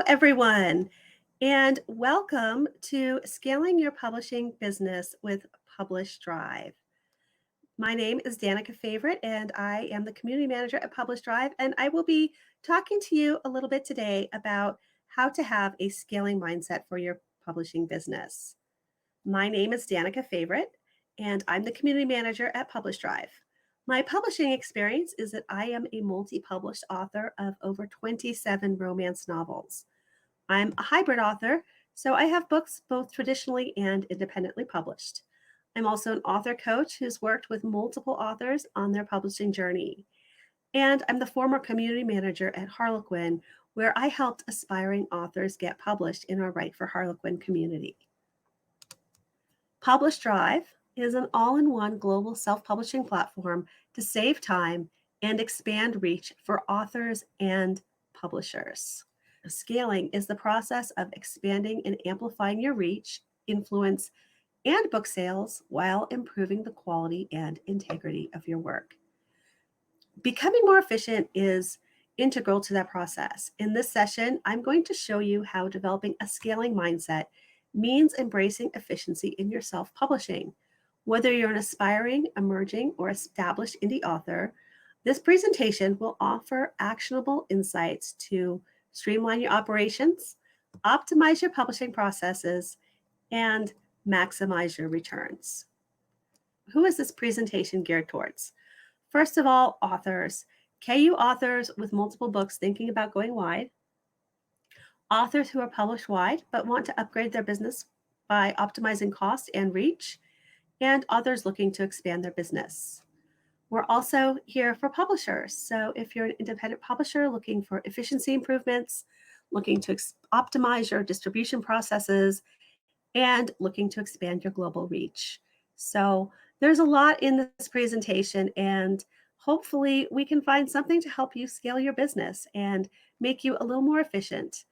everyone, and welcome to Scaling Your Publishing Business with PublishDrive. My name is Danica Favorite, and I am the community manager at PublishDrive, and I will be talking to you a little bit today about how to have a scaling mindset for your publishing business. My name is Danica Favorite, and I'm the community manager at PublishDrive. My publishing experience is that I am a multi-published author of over 27 romance novels. I'm a hybrid author, so I have books both traditionally and independently published. I'm also an author coach who's worked with multiple authors on their publishing journey. And I'm the former community manager at Harlequin, where I helped aspiring authors get published in our Write for Harlequin community. PublishDrive is an all-in-one global self-publishing platform to save time and expand reach for authors and publishers. Scaling is the process of expanding and amplifying your reach, influence, and book sales while improving the quality and integrity of your work. Becoming more efficient is integral to that process. In this session, I'm going to show you how developing a scaling mindset means embracing efficiency in your self-publishing. Whether you're an aspiring, emerging, or established indie author, this presentation will offer actionable insights to streamline your operations, optimize your publishing processes, and maximize your returns. Who is this presentation geared towards? First of all, authors. KU authors with multiple books thinking about going wide, authors who are published wide but want to upgrade their business by optimizing cost and reach, and authors looking to expand their business. We're also here for publishers. So if you're an independent publisher looking for efficiency improvements, looking to optimize your distribution processes, and looking to expand your global reach. So there's a lot in this presentation, and hopefully we can find something to help you scale your business and make you a little more efficient.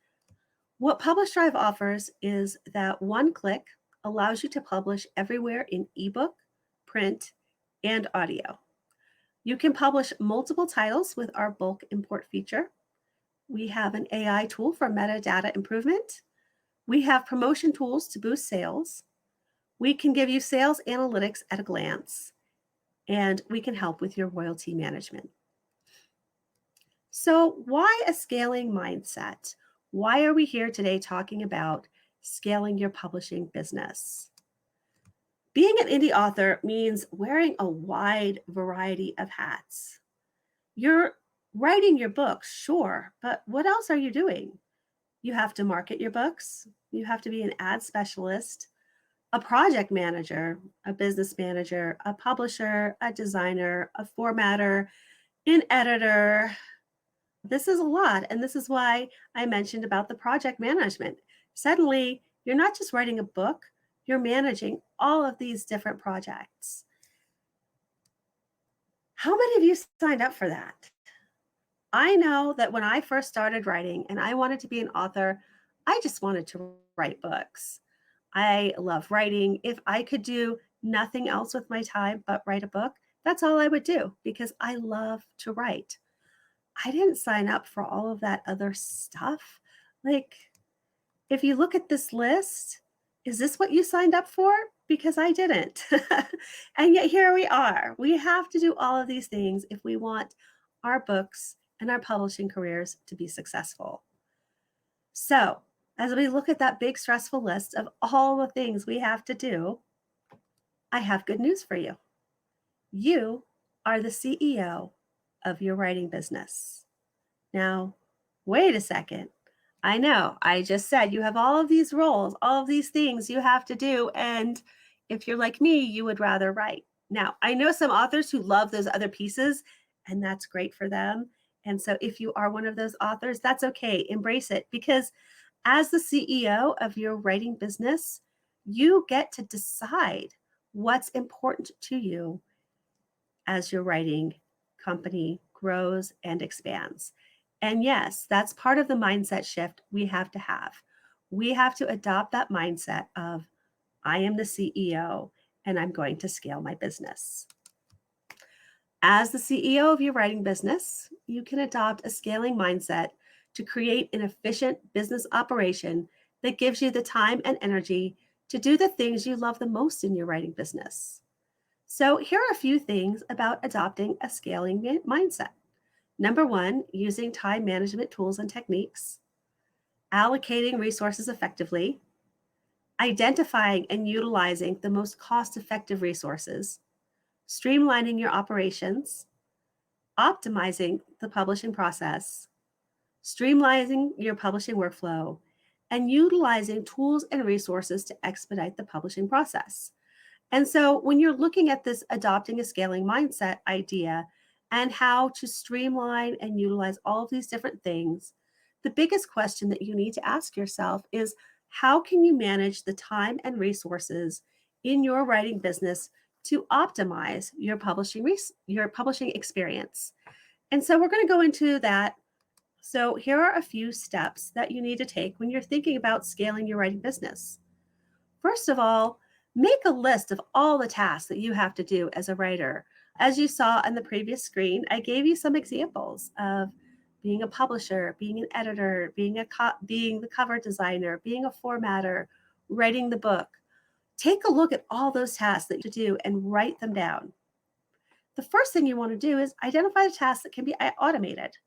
What PublishDrive offers is that one click allows you to publish everywhere in ebook, print, and audio. You can publish multiple titles with our bulk import feature. We have an AI tool for metadata improvement. We have promotion tools to boost sales. We can give you sales analytics at a glance, and we can help with your royalty management. So why a scaling mindset? Why are we here today talking about scaling your publishing business? Being an indie author means wearing a wide variety of hats. You're writing your books, sure, but what else are you doing? You have to market your books. You have to be an ad specialist, a project manager, a business manager, a publisher, a designer, a formatter, an editor. This is a lot, and this is why I mentioned about the project management. Suddenly, you're not just writing a book, you're managing all of these different projects. How many of you signed up for that? I know that when I first started writing and I wanted to be an author, I just wanted to write books. I love writing. If I could do nothing else with my time but write a book, that's all I would do because I love to write. I didn't sign up for all of that other stuff. Like, if you look at this list, is this what you signed up for? Because I didn't. And yet here we are. We have to do all of these things if we want our books and our publishing careers to be successful. So as we look at that big stressful list of all the things we have to do, I have good news for you. You are the CEO of your writing business. Now, wait a second. I know, I just said you have all of these roles, all of these things you have to do. And if you're like me, you would rather write. Now, I know some authors who love those other pieces, and that's great for them. And so if you are one of those authors, that's okay. Embrace it, because as the CEO of your writing business, you get to decide what's important to you as your writing company grows and expands. And yes, that's part of the mindset shift we have to have. We have to adopt that mindset of, I am the CEO and I'm going to scale my business. As the CEO of your writing business, you can adopt a scaling mindset to create an efficient business operation that gives you the time and energy to do the things you love the most in your writing business. So, here are a few things about adopting a scaling mindset. Number one, using time management tools and techniques, allocating resources effectively, identifying and utilizing the most cost effective resources, streamlining your operations, optimizing the publishing process, streamlining your publishing workflow, and utilizing tools and resources to expedite the publishing process. And so, when you're looking at this adopting a scaling mindset idea and how to streamline and utilize all of these different things, the biggest question that you need to ask yourself is how can you manage the time and resources in your writing business to optimize your publishing experience? And so, we're going to go into that. So, here are a few steps that you need to take when you're thinking about scaling your writing business. First of all, make a list of all the tasks that you have to do as a writer. As you saw on the previous screen, I gave you some examples of being a publisher, being an editor, being the cover designer, being a formatter, writing the book. Take a look at all those tasks that you do and write them down. The first thing you want to do is identify the tasks that can be automated.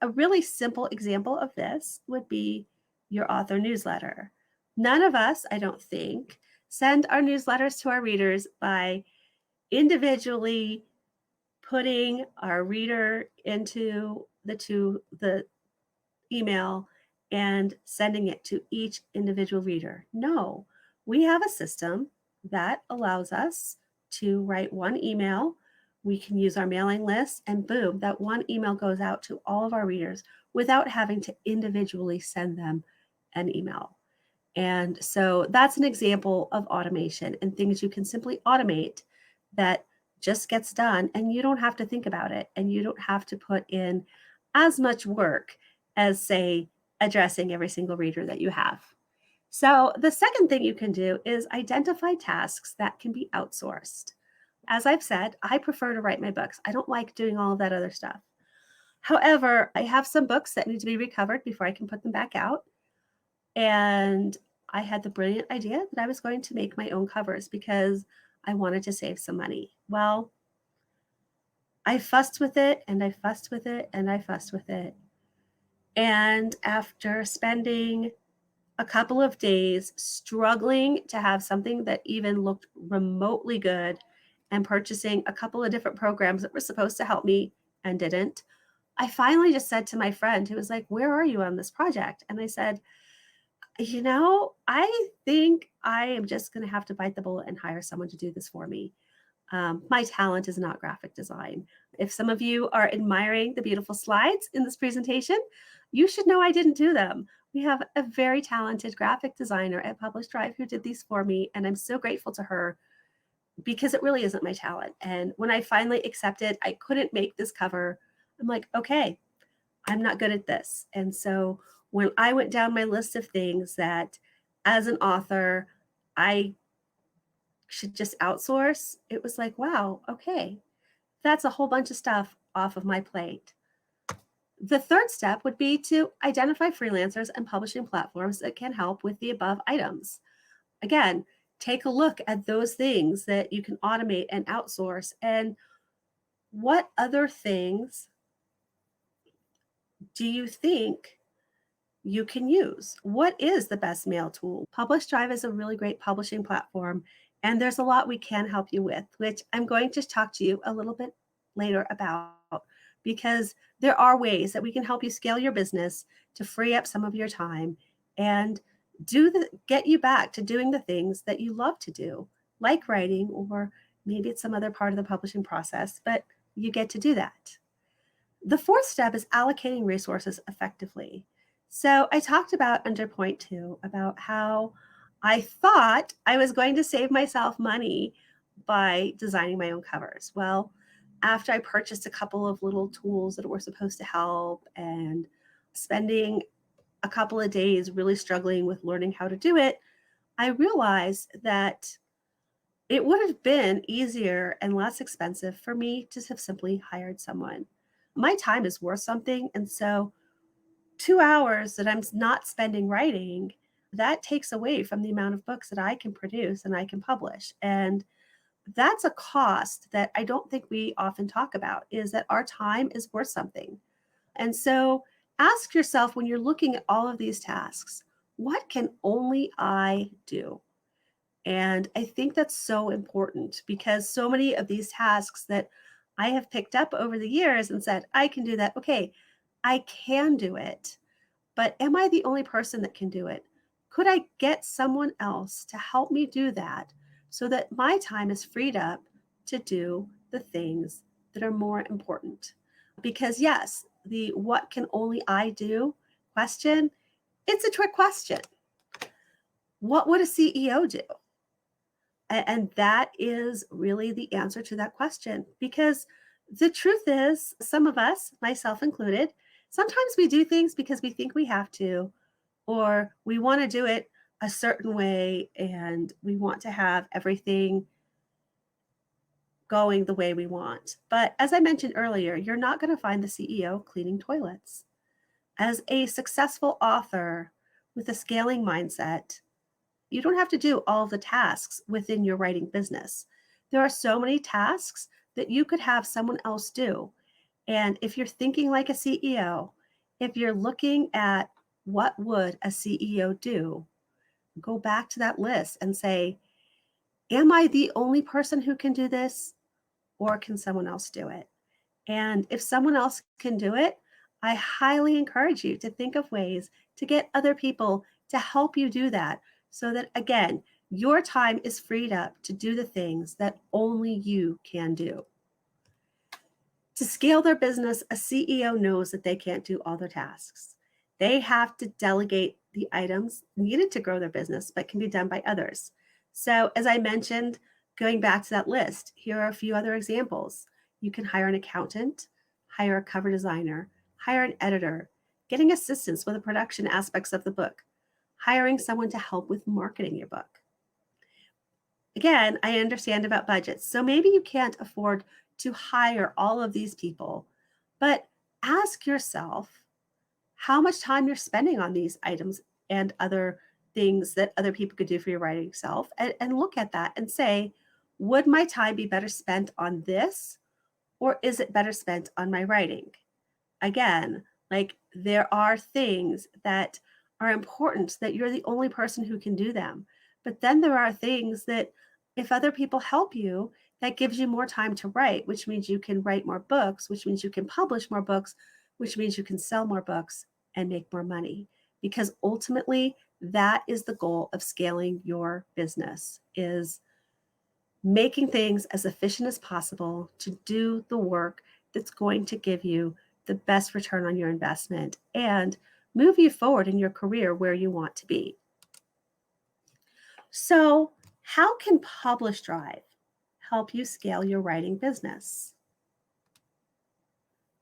A really simple example of this would be your author newsletter. None of us, I don't think, send our newsletters to our readers by individually putting our reader into the email and sending it to each individual reader. No, we have a system that allows us to write one email. We can use our mailing list, and boom, that one email goes out to all of our readers without having to individually send them an email. And so that's an example of automation and things you can simply automate that just gets done, and you don't have to think about it, and you don't have to put in as much work as, say, addressing every single reader that you have. So the second thing you can do is identify tasks that can be outsourced. As I've said, I prefer to write my books. I don't like doing all of that other stuff. However, I have some books that need to be recovered before I can put them back out. And I had the brilliant idea that I was going to make my own covers because I wanted to save some money. Well, I fussed with it and I fussed with it and I fussed with it. And after spending a couple of days struggling to have something that even looked remotely good and purchasing a couple of different programs that were supposed to help me and didn't, I finally just said to my friend who was like, "Where are you on this project?" And I said, I think I am just going to have to bite the bullet and hire someone to do this for me. My talent is not graphic design. If some of you are admiring the beautiful slides in this presentation, you should know I didn't do them. We have a very talented graphic designer at PublishDrive who did these for me, and I'm so grateful to her because it really isn't my talent. And when I finally accepted I couldn't make this cover, I'm like, okay, I'm not good at this. And so when I went down my list of things that as an author, I should just outsource, it was like, wow, okay, that's a whole bunch of stuff off of my plate. The third step would be to identify freelancers and publishing platforms that can help with the above items. Again, take a look at those things that you can automate and outsource, and what other things do you think you can use? What is the best mail tool? PublishDrive is a really great publishing platform, and there's a lot we can help you with, which I'm going to talk to you a little bit later about, because there are ways that we can help you scale your business to free up some of your time and get you back to doing the things that you love to do, like writing, or maybe it's some other part of the publishing process, but you get to do that. The fourth step is allocating resources effectively. So I talked about under point 2 about how I thought I was going to save myself money by designing my own covers. Well, after I purchased a couple of little tools that were supposed to help and spending a couple of days really struggling with learning how to do it, I realized that it would have been easier and less expensive for me to have simply hired someone. My time is worth something, and so 2 hours that I'm not spending writing, that takes away from the amount of books that I can produce and I can publish. And that's a cost that I don't think we often talk about, is that our time is worth something. And so ask yourself, when you're looking at all of these tasks, what can only I do? And I think that's so important, because so many of these tasks that I have picked up over the years and said, I can do that. Okay, I can do it, but am I the only person that can do it? Could I get someone else to help me do that so that my time is freed up to do the things that are more important? Because, yes, the what can only I do question, it's a trick question. What would a CEO do? And that is really the answer to that question. Because the truth is, some of us, myself included, sometimes we do things because we think we have to, or we want to do it a certain way, and we want to have everything going the way we want. But as I mentioned earlier, you're not going to find the CEO cleaning toilets. As a successful author with a scaling mindset, you don't have to do all of the tasks within your writing business. There are so many tasks that you could have someone else do. And if you're thinking like a CEO, if you're looking at what would a CEO do, go back to that list and say, am I the only person who can do this, or can someone else do it? And if someone else can do it, I highly encourage you to think of ways to get other people to help you do that, so that, again, your time is freed up to do the things that only you can do. To scale their business, a CEO knows that they can't do all their tasks. They have to delegate the items needed to grow their business, but can be done by others. So, as I mentioned, going back to that list, here are a few other examples. You can hire an accountant, hire a cover designer, hire an editor, getting assistance with the production aspects of the book, hiring someone to help with marketing your book. Again, I understand about budgets. So maybe you can't afford to hire all of these people, but ask yourself how much time you're spending on these items and other things that other people could do for your writing self, and look at that and say, would my time be better spent on this, or is it better spent on my writing? Again, like, there are things that are important that you're the only person who can do them. But then there are things that, if other people help you, that gives you more time to write, which means you can write more books, which means you can publish more books, which means you can sell more books and make more money. Because ultimately, that is the goal of scaling your business, is making things as efficient as possible to do the work that's going to give you the best return on your investment and move you forward in your career where you want to be. So, how can PublishDrive help you scale your writing business?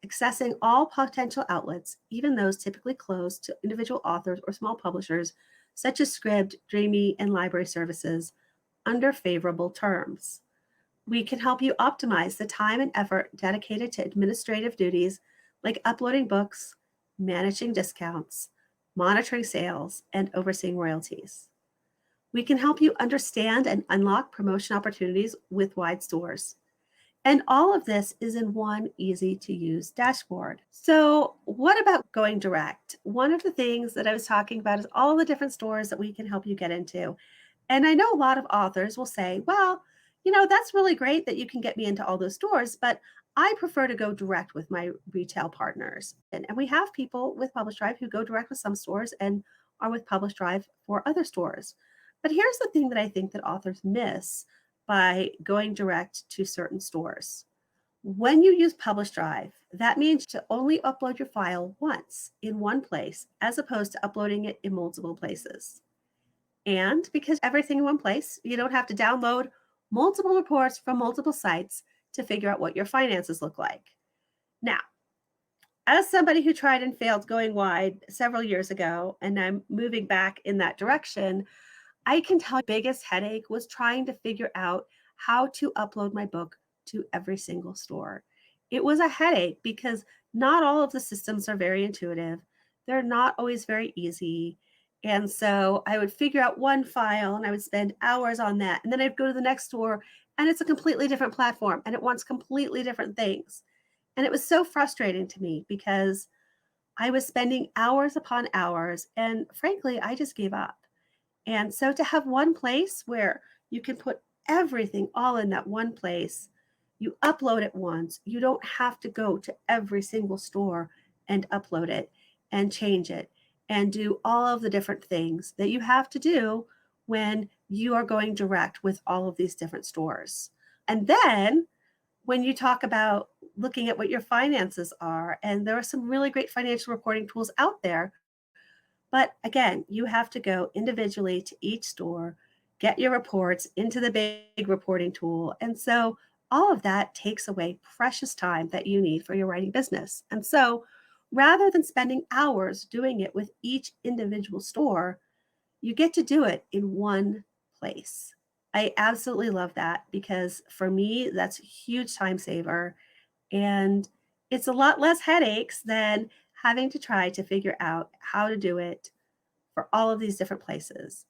Accessing all potential outlets, even those typically closed to individual authors or small publishers, such as Scribd, Dreamy, and library services, under favorable terms. We can help you optimize the time and effort dedicated to administrative duties like uploading books, managing discounts, monitoring sales, and overseeing royalties. We can help you understand and unlock promotion opportunities with wide stores. And all of this is in one easy to use dashboard. So, what about going direct? One of the things that I was talking about is all the different stores that we can help you get into. And I know a lot of authors will say, well, that's really great that you can get me into all those stores, but I prefer to go direct with my retail partners. And we have people with PublishDrive who go direct with some stores and are with PublishDrive for other stores. But here's the thing that I think that authors miss by going direct to certain stores. When you use PublishDrive, that means to only upload your file once in one place, as opposed to uploading it in multiple places. And because everything in one place, you don't have to download multiple reports from multiple sites to figure out what your finances look like. Now, as somebody who tried and failed going wide several years ago, and I'm moving back in that direction, I can tell the biggest headache was trying to figure out how to upload my book to every single store. It was a headache because not all of the systems are very intuitive. they're not always very easy. And so I would figure out one file and I would spend hours on that. And then I'd go to the next store and it's a completely different platform and it wants completely different things. And it was so frustrating to me because I was spending hours upon hours. And frankly, I just gave up. And so to have one place where you can put everything all in that one place, you upload it once. You don't have to go to every single store and upload it and change it and do all of the different things that you have to do when you are going direct with all of these different stores. And then when you talk about looking at what your finances are, and there are some really great financial reporting tools out there, but again, you have to go individually to each store, get your reports into the big reporting tool. And so all of that takes away precious time that you need for your writing business. And so rather than spending hours doing it with each individual store, you get to do it in one place. I absolutely love that because for me, that's a huge time saver. And it's a lot less headaches than having to try to figure out how to do it for all of these different places.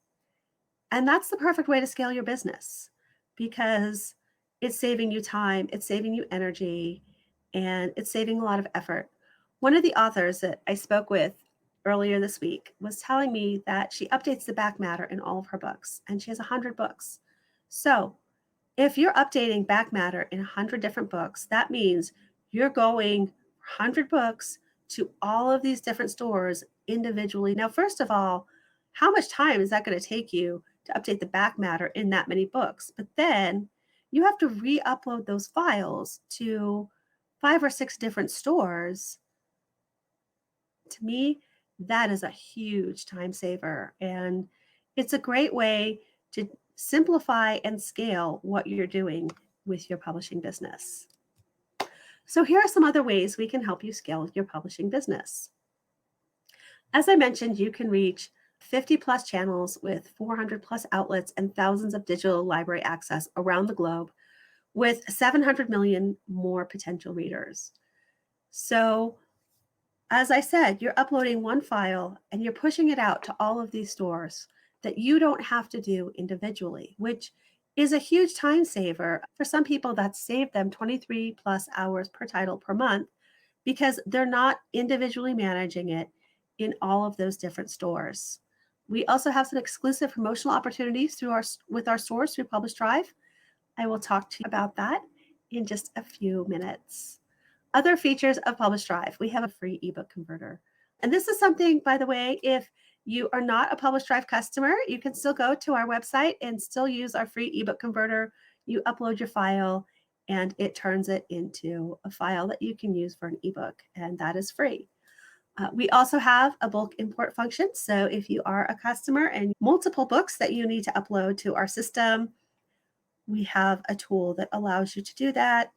And that's the perfect way to scale your business because it's saving you time, it's saving you energy, and it's saving a lot of effort. One of the authors that I spoke with earlier this week was telling me that she updates the back matter in all of her books, and she has 100 books. So if you're updating back matter in 100 different books, that means you're going 100 books to all of these different stores individually. Now, first of all, how much time is that going to take you to update the back matter in that many books? But then you have to re-upload those files to 5 or 6 different stores. To me, that is a huge time saver. And it's a great way to simplify and scale what you're doing with your publishing business. So here are some other ways we can help you scale your publishing business. As I mentioned, you can reach 50 plus channels with 400 plus outlets and thousands of digital library access around the globe with 700 million more potential readers. So as I said, you're uploading one file and you're pushing it out to all of these stores that you don't have to do individually, which is a huge time saver. For some people, that's saved them 23 plus hours per title per month because they're not individually managing it in all of those different stores. We also have some exclusive promotional opportunities with our stores through PublishDrive. I will talk to you about that in just a few minutes. Other features of PublishDrive, we have a free ebook converter. And this is something, by the way, if you are not a PublishDrive customer, you can still go to our website and still use our free ebook converter. You upload your file and it turns it into a file that you can use for an ebook, and that is free. We also have a bulk import function. So if you are a customer and multiple books that you need to upload to our system, we have a tool that allows you to do that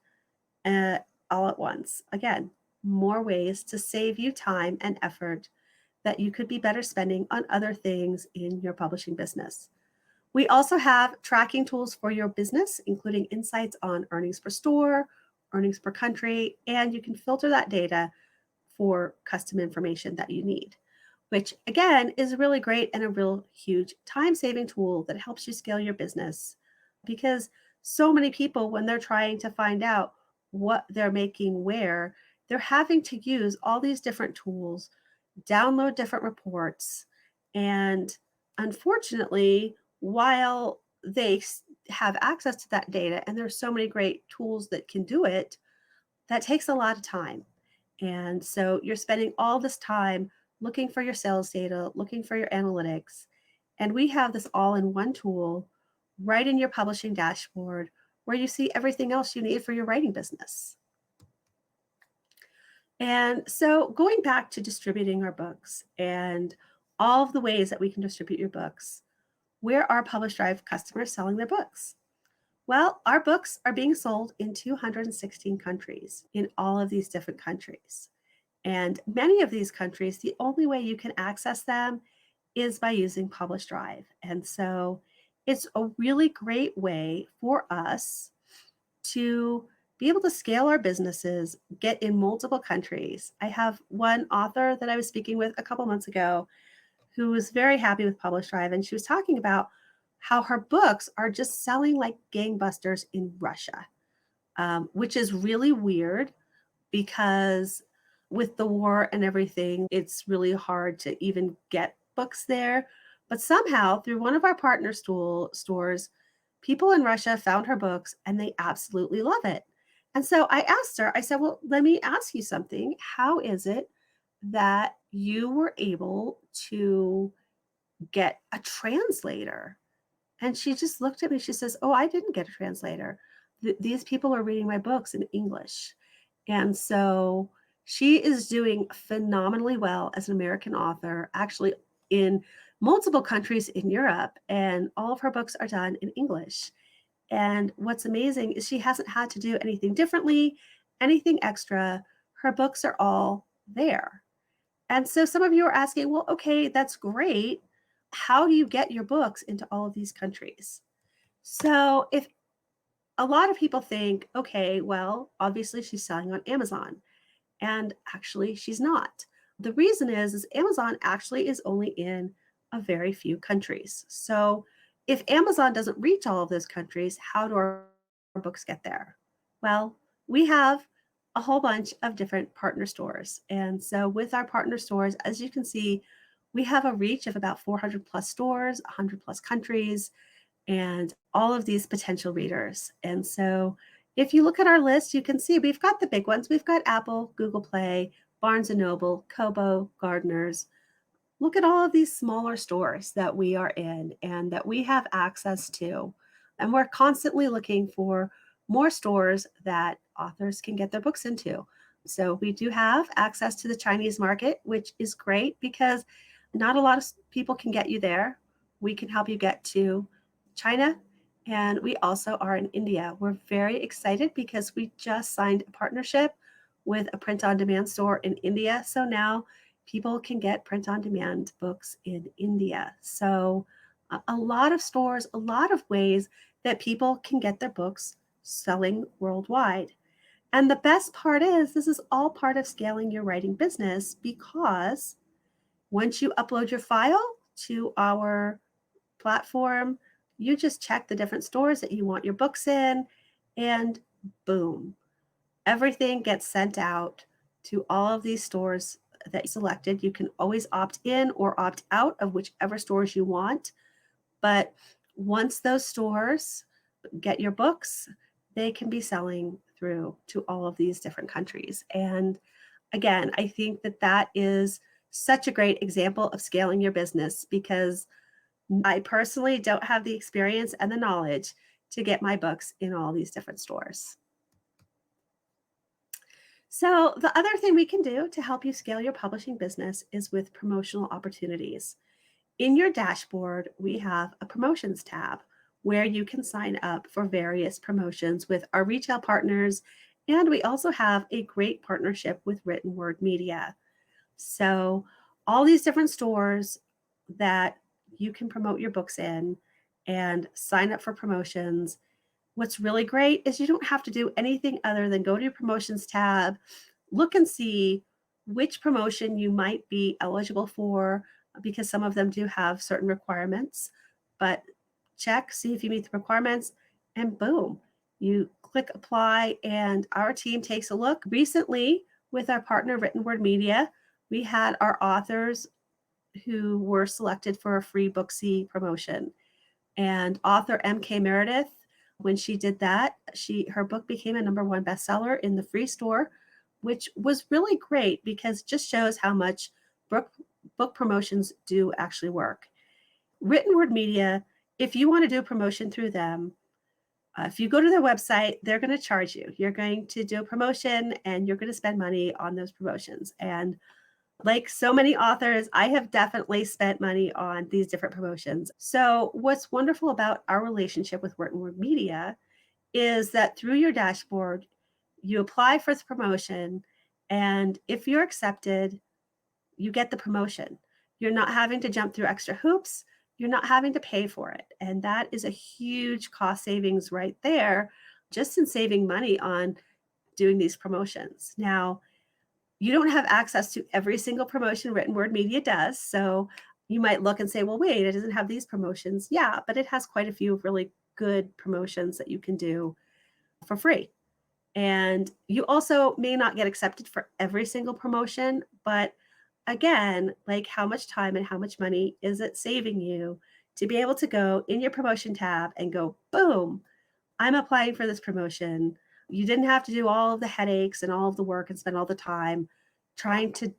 all at once. Again, more ways to save you time and effort that you could be better spending on other things in your publishing business. We also have tracking tools for your business, including insights on earnings per store, earnings per country, and you can filter that data for custom information that you need, which again is really great and a real huge time-saving tool that helps you scale your business because so many people, when they're trying to find out what they're making where, they're having to use all these different tools, download different reports. And unfortunately, while they have access to that data, and there's so many great tools that can do it, that takes a lot of time. And so you're spending all this time looking for your sales data, looking for your analytics. And we have this all in one tool right in your publishing dashboard where you see everything else you need for your writing business. And so going back to distributing our books and all of the ways that we can distribute your books, where are PublishDrive customers selling their books? Well, our books are being sold in 216 countries, in all of these different countries. And many of these countries, the only way you can access them is by using PublishDrive. And so it's a really great way for us to be able to scale our businesses, get in multiple countries. I have one author that I was speaking with a couple months ago who was very happy with PublishDrive, and she was talking about how her books are just selling like gangbusters in Russia, which is really weird because with the war and everything, it's really hard to even get books there. But somehow, through one of our partner stores, people in Russia found her books and they absolutely love it. And so I asked her, I said, well, let me ask you something. How is it that you were able to get a translator? And she just looked at me. She says, oh, I didn't get a translator. These people are reading my books in English. And so she is doing phenomenally well as an American author, actually in multiple countries in Europe, and all of her books are done in English. And what's amazing is she hasn't had to do anything differently, anything extra. Her books are all there. And so some of you are asking, well, okay, that's great. How do you get your books into all of these countries? So if a lot of people think, okay, well, obviously she's selling on Amazon. And actually, she's not. The reason is Amazon actually is only in a very few countries. So if Amazon doesn't reach all of those countries, how do our books get there? Well, we have a whole bunch of different partner stores. And so with our partner stores, as you can see, we have a reach of about 400 plus stores, 100 plus countries, and all of these potential readers. And so if you look at our list, you can see we've got the big ones. We've got Apple, Google Play, Barnes & Noble, Kobo, Gardner's. Look at all of these smaller stores that we are in and that we have access to. And we're constantly looking for more stores that authors can get their books into. So we do have access to the Chinese market, which is great because not a lot of people can get you there. We can help you get to China, and we also are in India. We're very excited because we just signed a partnership with a print on demand store in India. So now people can get print on demand books in India. So a lot of stores, a lot of ways that people can get their books selling worldwide. And the best part is this is all part of scaling your writing business because once you upload your file to our platform, you just check the different stores that you want your books in, and boom, everything gets sent out to all of these stores that you selected. You can always opt in or opt out of whichever stores you want. But once those stores get your books, they can be selling through to all of these different countries. And again, I think that that is such a great example of scaling your business because I personally don't have the experience and the knowledge to get my books in all these different stores. So, the other thing we can do to help you scale your publishing business is with promotional opportunities. In your dashboard, we have a promotions tab where you can sign up for various promotions with our retail partners. And we also have a great partnership with Written Word Media. So, all these different stores that you can promote your books in and sign up for promotions. What's really great is you don't have to do anything other than go to your promotions tab, look and see which promotion you might be eligible for because some of them do have certain requirements, but check, see if you meet the requirements, and boom, you click apply and our team takes a look. Recently, with our partner Written Word Media, we had our authors who were selected for a free Booksy promotion. And author M.K. Meredith, when she did that, her book became a #1 bestseller in the free store, which was really great because it just shows how much book promotions do actually work. Written Word Media, if you want to do a promotion through them, if you go to their website, they're going to charge you. You're going to do a promotion and you're going to spend money on those promotions. And like so many authors, I have definitely spent money on these different promotions. So, what's wonderful about our relationship with Written Word Media is that through your dashboard, you apply for the promotion, and if you're accepted, you get the promotion. You're not having to jump through extra hoops. You're not having to pay for it. And that is a huge cost savings right there, just in saving money on doing these promotions. Now, you don't have access to every single promotion written word media does. So you might look and say, well, wait, it doesn't have these promotions. Yeah, but it has quite a few really good promotions that you can do for free. And you also may not get accepted for every single promotion, but again, like how much time and how much money is it saving you to be able to go in your promotion tab and go, boom, I'm applying for this promotion. You didn't have to do all of the headaches and all of the work and spend all the time trying to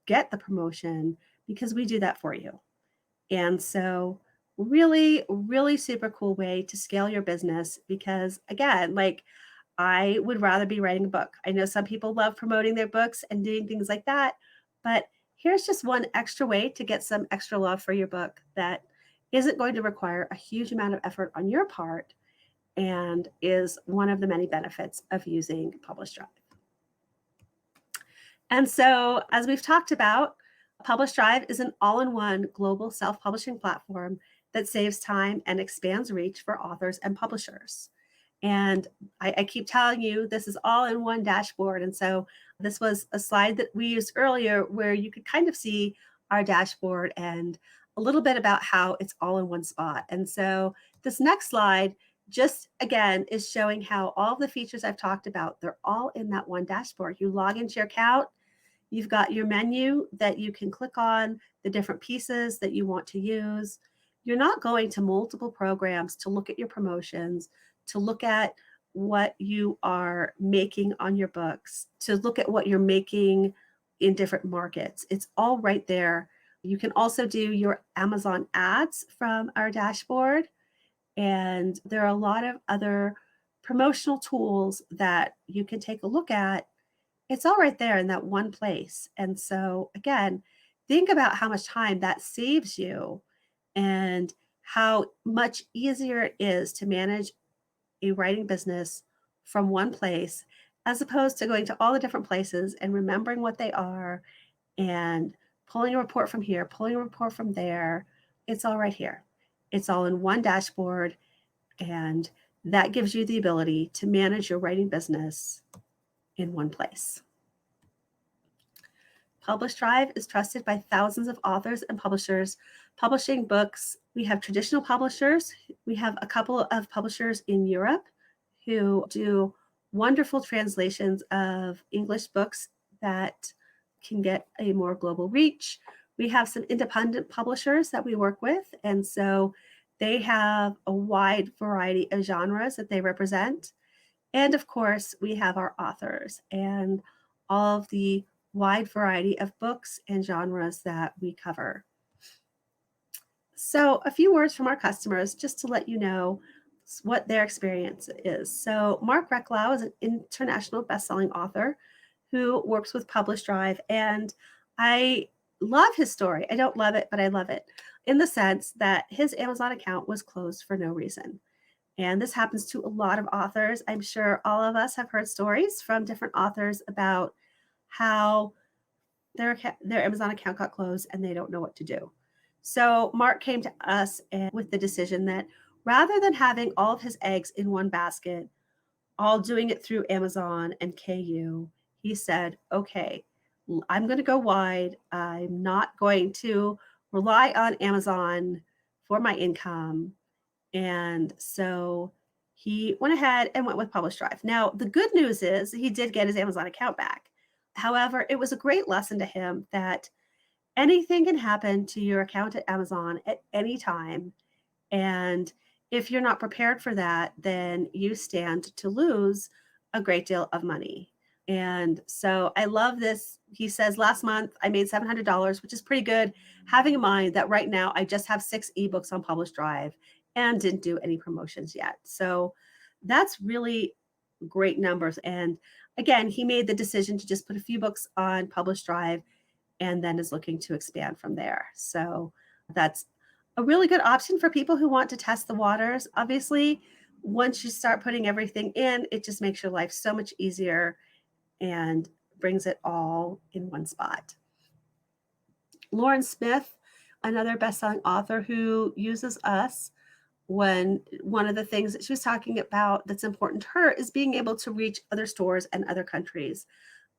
get the promotion because we do that for you. And so, really, really super cool way to scale your business because, again, like I would rather be writing a book. I know some people love promoting their books and doing things like that, but here's just one extra way to get some extra love for your book that isn't going to require a huge amount of effort on your part and is one of the many benefits of using PublishDrive. And so, as we've talked about, PublishDrive is an all-in-one global self-publishing platform that saves time and expands reach for authors and publishers. And I keep telling you, this is all in one dashboard. And so this was a slide that we used earlier where you could kind of see our dashboard and a little bit about how it's all in one spot. And so this next slide just again is showing how all of the features I've talked about, they're all in that one dashboard. You log into your account, you've got your menu that you can click on, the different pieces that you want to use. You're not going to multiple programs to look at your promotions, to look at what you are making on your books, to look at what you're making in different markets. It's all right there. You can also do your Amazon ads from our dashboard. And there are a lot of other promotional tools that you can take a look at. It's all right there in that one place. And so, again, think about how much time that saves you and how much easier it is to manage a writing business from one place as opposed to going to all the different places and remembering what they are and pulling a report from here, pulling a report from there. It's all right here. It's all in one dashboard, and that gives you the ability to manage your writing business in one place. PublishDrive is trusted by thousands of authors and publishers publishing books. We have traditional publishers. We have a couple of publishers in Europe who do wonderful translations of English books that can get a more global reach. We have some independent publishers that we work with, and so they have a wide variety of genres that they represent. And of course, we have our authors and all of the wide variety of books and genres that we cover. So, a few words from our customers just to let you know what their experience is. So, Mark Recklau is an international best-selling author who works with PublishDrive, and I love his story. I don't love it, but I love it in the sense that his Amazon account was closed for no reason. And this happens to a lot of authors. I'm sure all of us have heard stories from different authors about how their Amazon account got closed and they don't know what to do. So Mark came to us with the decision that rather than having all of his eggs in one basket, all doing it through Amazon and KU, he said, okay, I'm going to go wide. I'm not going to rely on Amazon for my income. And so he went ahead and went with PublishDrive. Now, the good news is he did get his Amazon account back. However, it was a great lesson to him that anything can happen to your account at Amazon at any time. And if you're not prepared for that, then you stand to lose a great deal of money. And so I love this. He says, last month I made $700, which is pretty good, having in mind that right now I just have 6 ebooks on PublishDrive and didn't do any promotions yet. So that's really great numbers. And again, he made the decision to just put a few books on PublishDrive and then is looking to expand from there. So that's a really good option for people who want to test the waters. Obviously, once you start putting everything in, it just makes your life so much easier and brings it all in one spot. Lauren Smith, another best-selling author who uses us, when one of the things that she was talking about that's important to her is being able to reach other stores and other countries.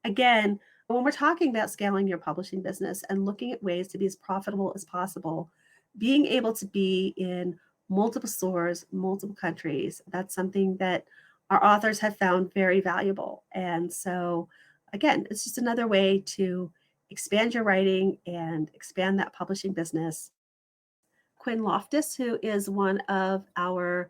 Again, when we're talking about scaling your publishing business and looking at ways to be as profitable as possible, being able to be in multiple stores, multiple countries, that's something that our authors have found very valuable. And so, again, it's just another way to expand your writing and expand that publishing business. Quinn Loftus, who is one of our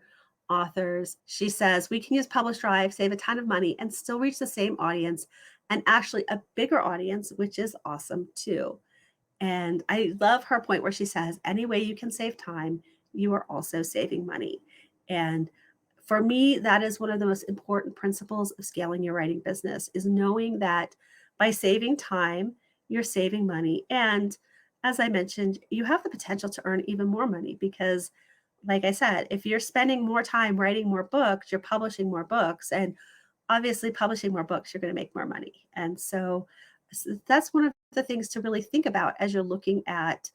authors, she says we can use PublishDrive, save a ton of money, and still reach the same audience and actually a bigger audience, which is awesome too. And I love her point where she says, any way you can save time, you are also saving money. And for me, that is one of the most important principles of scaling your writing business is knowing that by saving time, you're saving money. And as I mentioned, you have the potential to earn even more money because, like I said, if you're spending more time writing more books, you're publishing more books. And obviously, publishing more books, you're going to make more money. And so that's one of the things to really think about as you're looking at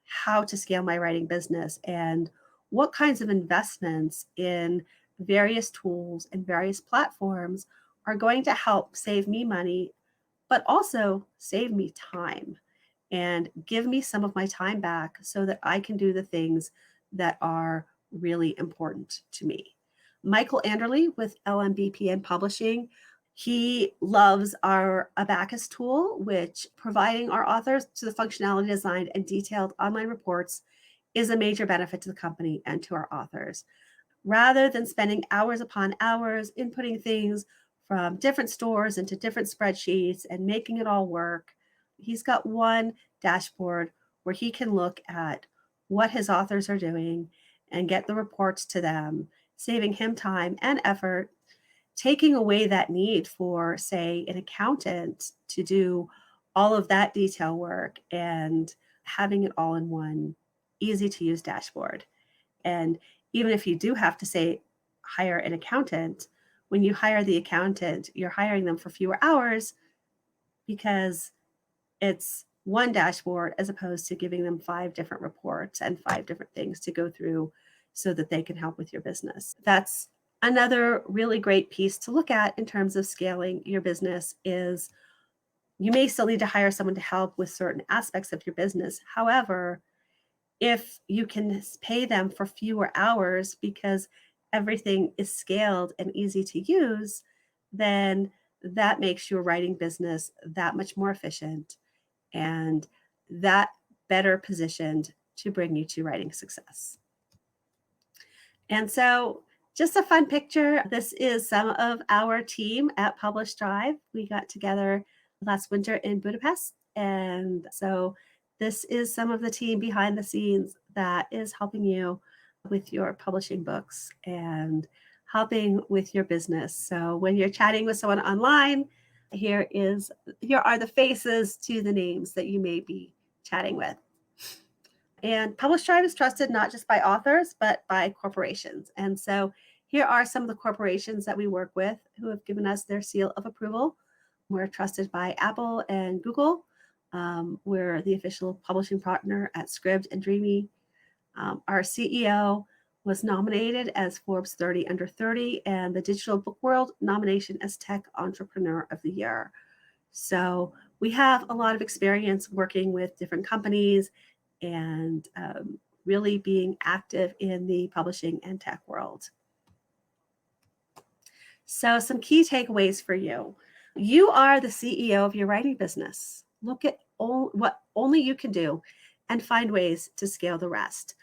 how to scale my writing business and what kinds of investments in various tools and various platforms are going to help save me money, but also save me time and give me some of my time back so that I can do the things that are really important to me. Michael Anderley with LMBPN Publishing, he loves our Abacus tool, which providing our authors to the functionality designed and detailed online reports is a major benefit to the company and to our authors. Rather than spending hours upon hours inputting things from different stores into different spreadsheets and making it all work, he's got one dashboard where he can look at what his authors are doing and get the reports to them, saving him time and effort, taking away that need for, say, an accountant to do all of that detail work and having it all in one easy to use dashboard. And even if you do have to say hire an accountant, when you hire the accountant, you're hiring them for fewer hours because it's one dashboard as opposed to giving them 5 different reports and 5 different things to go through so that they can help with your business. That's another really great piece to look at in terms of scaling your business is you may still need to hire someone to help with certain aspects of your business. However, if you can pay them for fewer hours because everything is scaled and easy to use, then that makes your writing business that much more efficient and that better positioned to bring you to writing success. And so, just a fun picture. This is some of our team at PublishDrive. We got together last winter in Budapest. And so, this is some of the team behind the scenes that is helping you with your publishing books and helping with your business. So, when you're chatting with someone online, here are the faces to the names that you may be chatting with. And PublishDrive is trusted not just by authors, but by corporations. And so here are some of the corporations that we work with who have given us their seal of approval. We're trusted by Apple and Google. We're the official publishing partner at Scribd and Dreamy. Our CEO was nominated as Forbes 30 Under 30 and the Digital Book World nomination as Tech Entrepreneur of the Year. So we have a lot of experience working with different companies and really being active in the publishing and tech world. So some key takeaways for you. You are the CEO of your writing business. Look at what only you can do and find ways to scale the rest.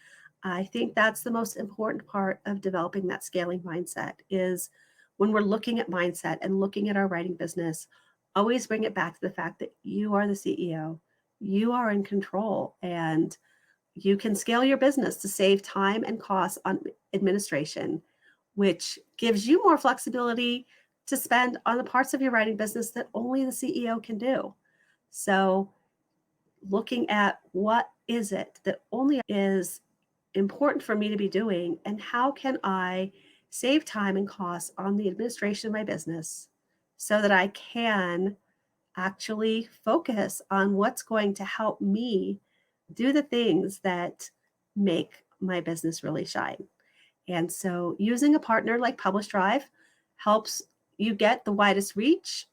I think that's the most important part of developing that scaling mindset is when we're looking at mindset and looking at our writing business, always bring it back to the fact that you are the CEO. You are in control and you can scale your business to save time and costs on administration, which gives you more flexibility to spend on the parts of your writing business that only the CEO can do. So looking at what is it that only is important for me to be doing and how can I save time and costs on the administration of my business so that I can actually focus on what's going to help me do the things that make my business really shine. And so using a partner like PublishDrive helps you get the widest reach,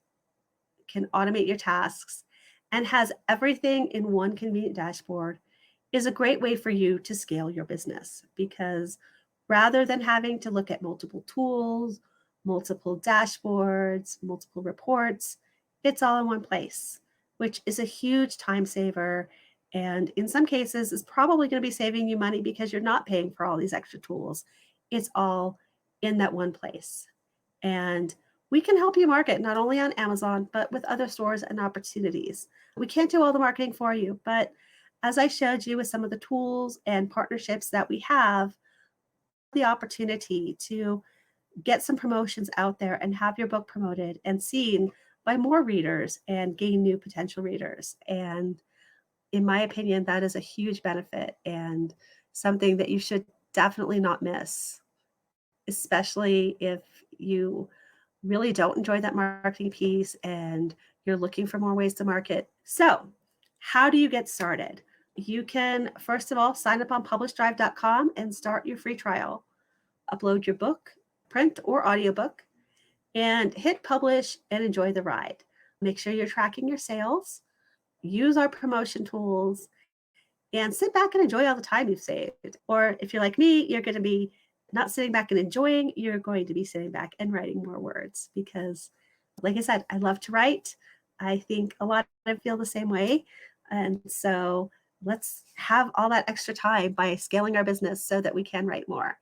can automate your tasks, and has everything in one convenient dashboard is a great way for you to scale your business, because rather than having to look at multiple tools, multiple dashboards, multiple reports, it's all in one place, which is a huge time saver. And in some cases, is probably going to be saving you money because you're not paying for all these extra tools. It's all in that one place. And we can help you market not only on Amazon, but with other stores and opportunities. We can't do all the marketing for you, but as I showed you with some of the tools and partnerships that we have, the opportunity to get some promotions out there and have your book promoted and seen by more readers and gain new potential readers. And in my opinion, that is a huge benefit and something that you should definitely not miss, especially if you really don't enjoy that marketing piece and you're looking for more ways to market. So, how do you get started? You can, first of all, sign up on PublishDrive.com and start your free trial. Upload your book, print or audiobook, and hit publish and enjoy the ride. Make sure you're tracking your sales, use our promotion tools, and sit back and enjoy all the time you've saved. Or if you're like me, you're going to be not sitting back and enjoying, you're going to be sitting back and writing more words because, like I said, I love to write. I think a lot of feel the same way. And so let's have all that extra time by scaling our business so that we can write more.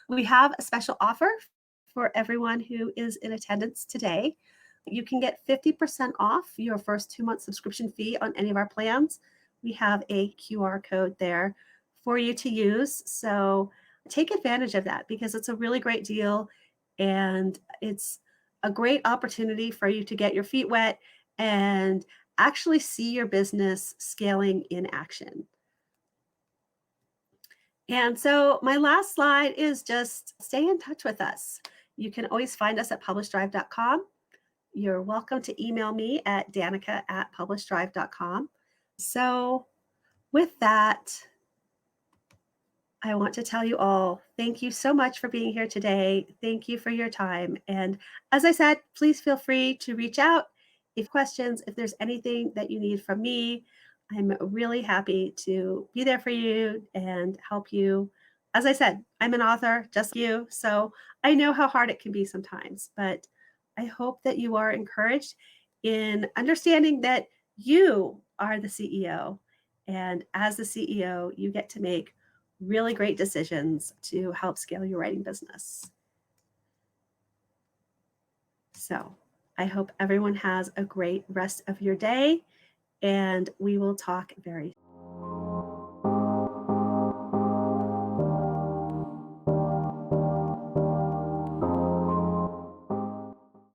We have a special offer for everyone who is in attendance today. You can get 50% off your first 2 month subscription fee on any of our plans. We have a QR code there for you to use. So take advantage of that because it's a really great deal and it's a great opportunity for you to get your feet wet and actually see your business scaling in action. And so my last slide is just stay in touch with us. You can always find us at PublishDrive.com. You're welcome to email me at danica@PublishDrive.com. So with that, I want to tell you all, thank you so much for being here today. Thank you for your time. And as I said, please feel free to reach out if questions, if there's anything that you need from me. I'm really happy to be there for you and help you. As I said, I'm an author, just like you. So I know how hard it can be sometimes, but I hope that you are encouraged in understanding that you are the CEO. And as the CEO, you get to make really great decisions to help scale your writing business. So I hope everyone has a great rest of your day, and we will talk very soon.